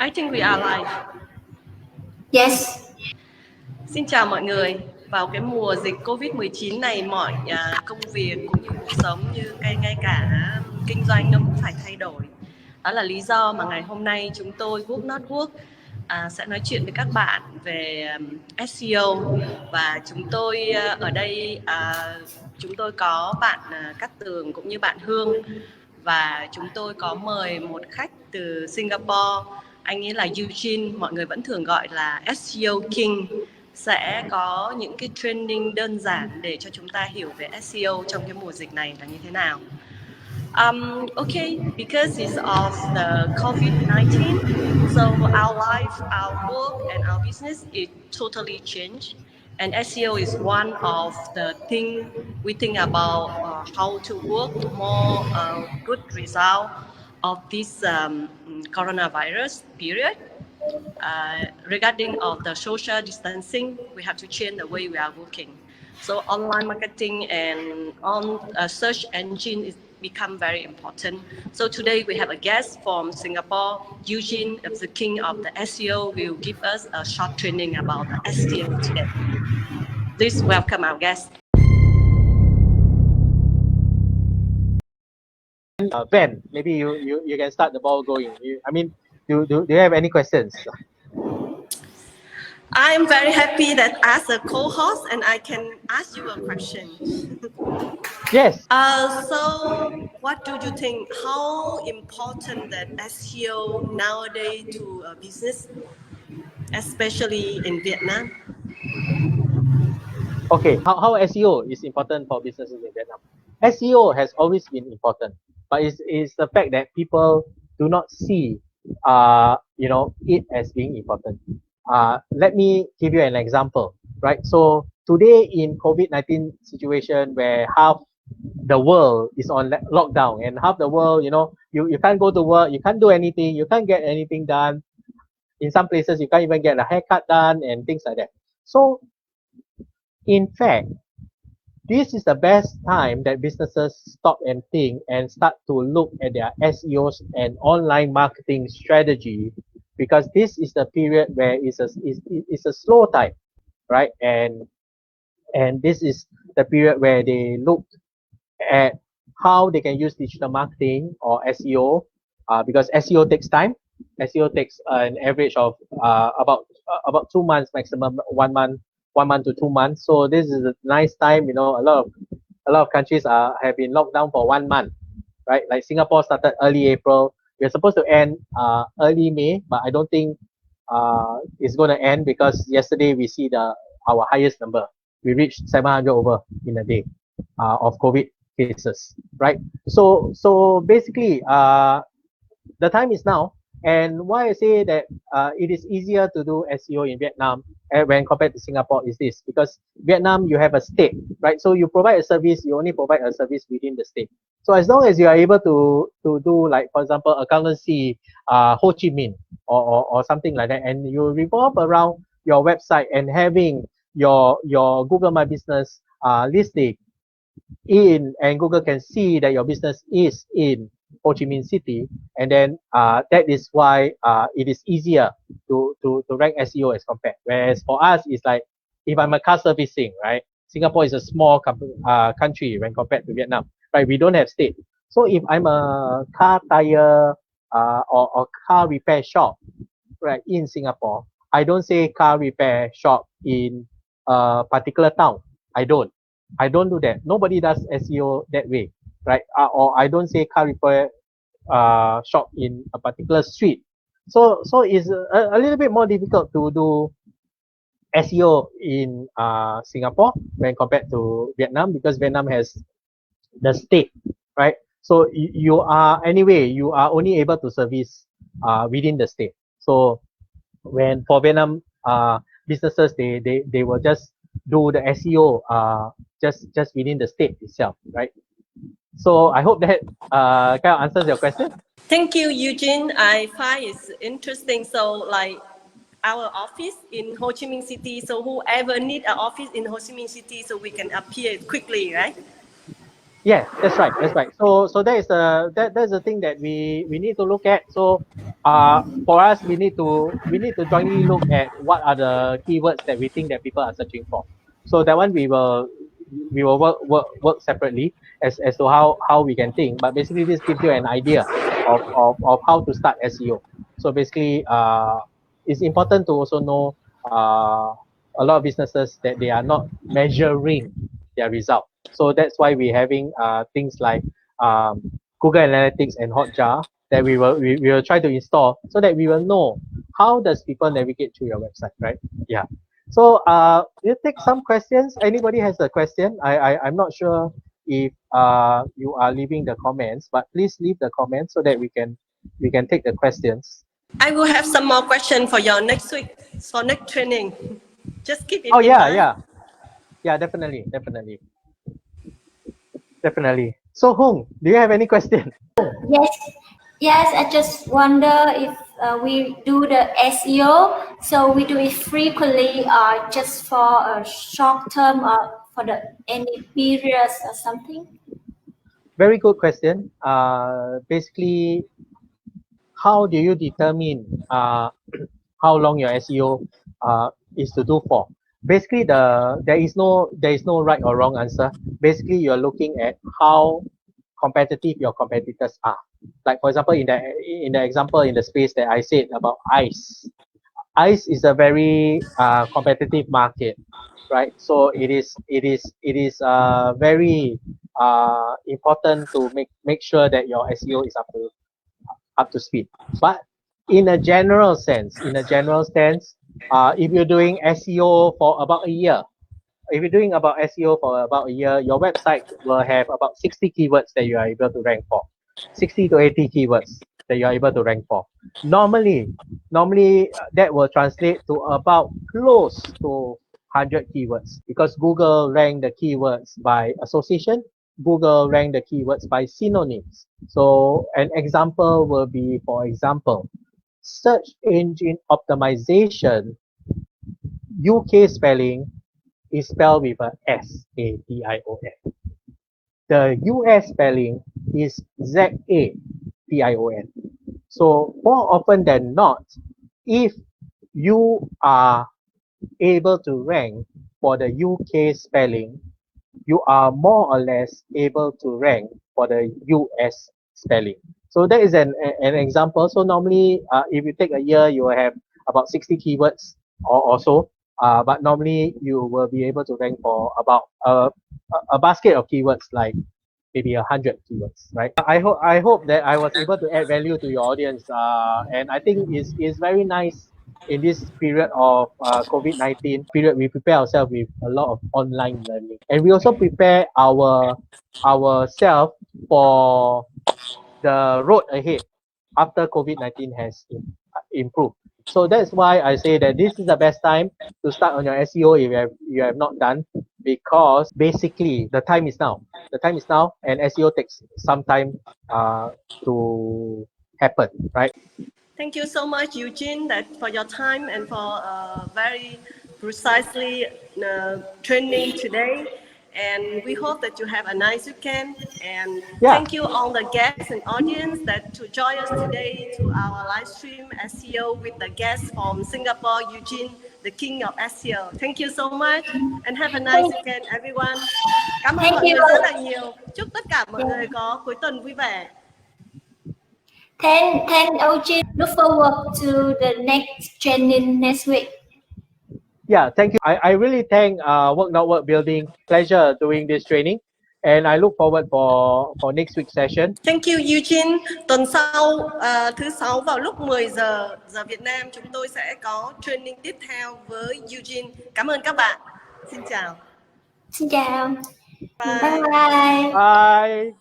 I think we are live. Yes. Xin chào mọi người. Vào cái mùa dịch Covid-19 này, mọi công việc cũng như cuộc sống như ngay cả kinh doanh nó cũng phải thay đổi. Đó là lý do mà ngày hôm nay chúng tôi work sẽ nói chuyện với các bạn về SEO. Và chúng tôi ở đây chúng tôi có bạn Cát Tường cũng như bạn Hương. Và chúng tôi có mời một khách từ Singapore, anh ấy là Eugene, mọi người vẫn thường gọi là SEO King, sẽ có những cái training đơn giản để cho chúng ta hiểu về SEO trong cái mùa dịch này là như thế nào. Okay, because it's of the COVID-19, so our life, our work, and our business is totally changed. And SEO is one of the things we think about how to work more good result of this coronavirus period. Regarding of the social distancing, we have to change the way we are working. So online marketing and on search engine is become very important. So today we have a guest from Singapore, Eugene, the king of the SEO, will give us a short training about the SEO today. Please welcome our guest. Ben, maybe you can start the ball going. Do you have any questions? I am very happy that as a co-host and I can ask you a question. Yes. So what do you think, how important that SEO nowadays to a business, especially in Vietnam? Okay, how SEO is important for businesses in Vietnam? SEO has always been important, but it's the fact that people do not see it as being important. Let me give you an example, right? So today in COVID-19 situation where half the world is on lockdown and half the world, you can't go to work, you can't do anything, you can't get anything done. In some places, you can't even get a haircut done and things like that. So in fact, this is the best time that businesses stop and think and start to look at their SEOs and online marketing strategy, because this is the period where it's a slow time, right? And this is the period where they look at how they can use digital marketing or SEO, because SEO takes time. SEO takes an average of about 2 months maximum, 1 month to 2 months. So this is a nice time. A lot of countries have been locked down for 1 month, right? Like Singapore started early April. We're supposed to end early May, but I don't think it's going to end, because yesterday we see our highest number. We reached 700 over in a day of COVID cases, right? So basically, the time is now. And why I say that it is easier to do SEO in Vietnam when compared to Singapore is this: because Vietnam, you have a state, right? So you provide a service, you only provide a service within the state. So as long as you are able to do, like, for example, accountancy, Ho Chi Minh or something like that, and you revolve around your website and having your Google My Business listing in, and Google can see that your business is in Ho Chi Minh City, and then that is why it is easier to rank SEO as compared. Whereas for us, it's like, if I'm a car servicing, right? Singapore is a small country when compared to Vietnam, right? We don't have state. So if I'm a car tire or car repair shop, right, in Singapore, I don't say car repair shop in a particular town. I don't do that. Nobody does SEO that way, right? Or I don't say car repair shop in a particular street. So it's a little bit more difficult to do SEO in Singapore when compared to Vietnam, because Vietnam has the state, right? So you are only able to service within the state. So when for Vietnam businesses, they will just do the SEO just within the state itself, right? So I hope that kind of answers your question. Thank you, Eugene. I find it's interesting. So like our office in Ho Chi Minh City, so whoever need an office in Ho Chi Minh City, so we can appear quickly, right? Yeah, that's right. So that is that's the thing that we need to look at. So for us, we need to jointly look at what are the keywords that we think that people are searching for. So that one we will work separately as to how we can think. But basically, this gives you an idea of how to start SEO. So basically, it's important to also know a lot of businesses that they are not measuring their result. So that's why we're having things like Google Analytics and Hotjar that we will try to install so that we will know how does people navigate through your website, right? Yeah. So we'll take some questions. Anybody has a question? I'm not sure if you are leaving the comments, but please leave the comments so that we can take the questions. I will have some more questions for your next week, for next training. Just keep it Oh in mind. yeah, definitely. So Hung, do you have any question? Yes, I just wonder if we do the SEO, so we do it frequently or just for a short term or for the any periods or something? Very good question. Basically, how do you determine how long your SEO is to do for? Basically, there is no right or wrong answer. Basically, you're looking at how competitive your competitors are. Like for example, in the example in the space that I said about ICE. ICE is a very competitive market, right? So it is very important to make sure that your SEO is up to speed. But in a general sense, if you're doing SEO for about a year, your website will have about 60 keywords that you are able to rank for. 60 to 80 keywords that you are able to rank for. Normally that will translate to about close to 100 keywords because Google rank the keywords by association. Google rank the keywords by synonyms. So an example will be, for example, search engine optimization, UK spelling is spelled with a S-A-T-I-O-N. The US spelling is Z-A-T-I-O-N. So more often than not, if you are able to rank for the UK spelling, you are more or less able to rank for the US spelling. So that is an example. So normally, if you take a year, you will have about 60 keywords or so. But normally, you will be able to rank for about a basket of keywords like maybe 100 keywords, right? I hope that I was able to add value to your audience. And I think it's very nice in this period of COVID-19 period. We prepare ourselves with a lot of online learning, and we also prepare ourselves for the road ahead after COVID-19 has improved. So that's why I say that this is the best time to start on your SEO if you have not done, because basically the time is now. The time is now, and SEO takes some time to happen, right? Thank you so much, Eugene, for your time and for very precisely training today. And we hope that you have a nice weekend. And thank you all the guests and audience that to join us today to our live stream SEO with the guest from Singapore, Eugene, the king of SEO. Thank you so much and have a nice weekend, everyone. Cảm ơn mọi người rất là nhiều. Chúc tất cả mọi người có cuối tuần vui vẻ. Thank Eugene. Look forward to the next training next week. Yeah, thank you. I really thank Work Not Work Building. Pleasure doing this training. And I look forward for next week's session. Thank you, Eugene. Tuần sau, thứ Sáu vào lúc 10 giờ Việt Nam, chúng tôi sẽ có training tiếp theo với Eugene. Cảm ơn các bạn. Xin chào. Xin chào. Bye. Bye. Bye.